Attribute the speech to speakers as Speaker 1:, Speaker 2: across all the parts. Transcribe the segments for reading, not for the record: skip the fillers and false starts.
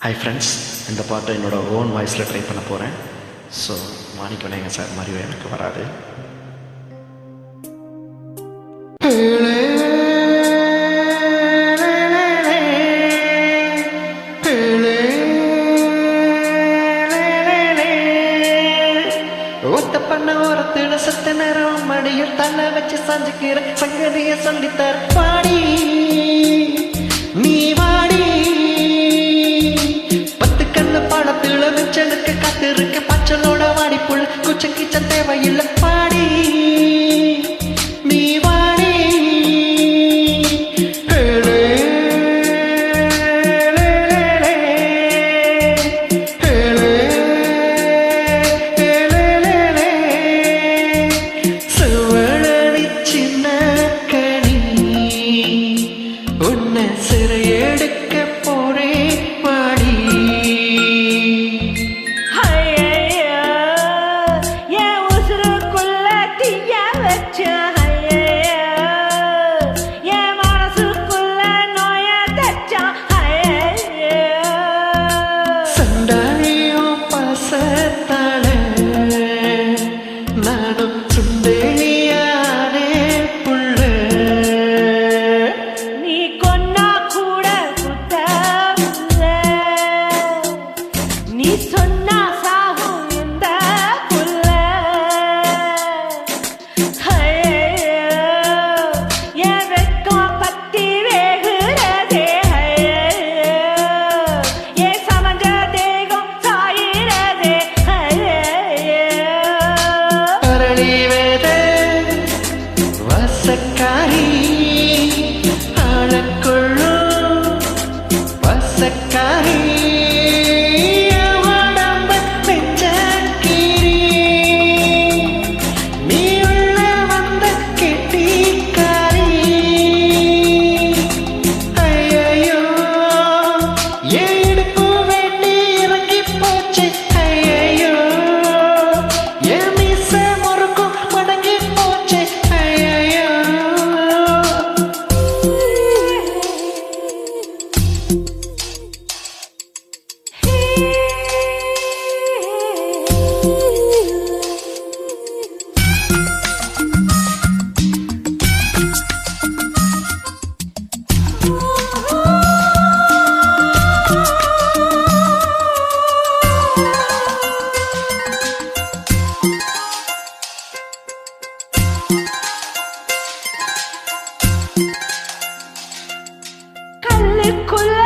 Speaker 1: Hi friends, இந்த பாட்டை என்னோடய ஓன் வாய்ஸில் ட்ரை பண்ண போகிறேன். ஸோ மாணிக்கவனேங்க சார் மாதிரி எனக்கு வராது. ஒத்த பண்ண ஓரத்துல சத்த நேரம் மடியில் தள்ள வச்சு சாஞ்சுக்கிற சங்கதிய சொல்லித்தர பாடி நீ வாடி பத்து கண்ணு பாடத்துல மிச்சனுக்கு காத்திருக்க பச்சலோட வாடி புள்ள குச்சம் கிச்சம் தேவையில்லை பாடி நீ வாடி. சிறையெடுக்க போரே பாடி
Speaker 2: என் உசுருக்குள்ள தீய வச்ச என் மனசுக்குள்ள நோய தச்சா
Speaker 1: சண்டாளியும் பாசத்தால நானும் சுண்டேலியானே புள்ள.
Speaker 2: நீ கொன்னா கூட குத்தமில்ல, நீ சொன்னா சாகும் இந்த புள்ள. என் வெட்கம் பத்தி வேகுறதே, என் சமஞ்ச தேகம் சாயிறதே.
Speaker 1: அரளி வேத வசக்காரி ஆளக்குள்ளும் வசக்காரி உடம்ப வெச்சக்கிரி நீ உள்ள வந்த கெட்டிக்காரி. ஐயையோ என் இடுப்பு வேண்டி இறங்கி போச்சு. ஐயையோ என் மீச முறுக்கும் மடங்கி போச்சு. ஐயையோ
Speaker 2: கல்லுக்குள்ள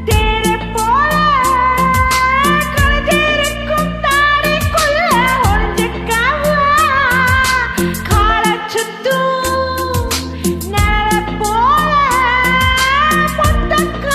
Speaker 2: தேரை போல கலந்திருக்கும் தாரைக்குள்ள ஒளிஞ்சுக்காம காலைச் சுத்தும் நிழலைப் போல பொட்டக்கா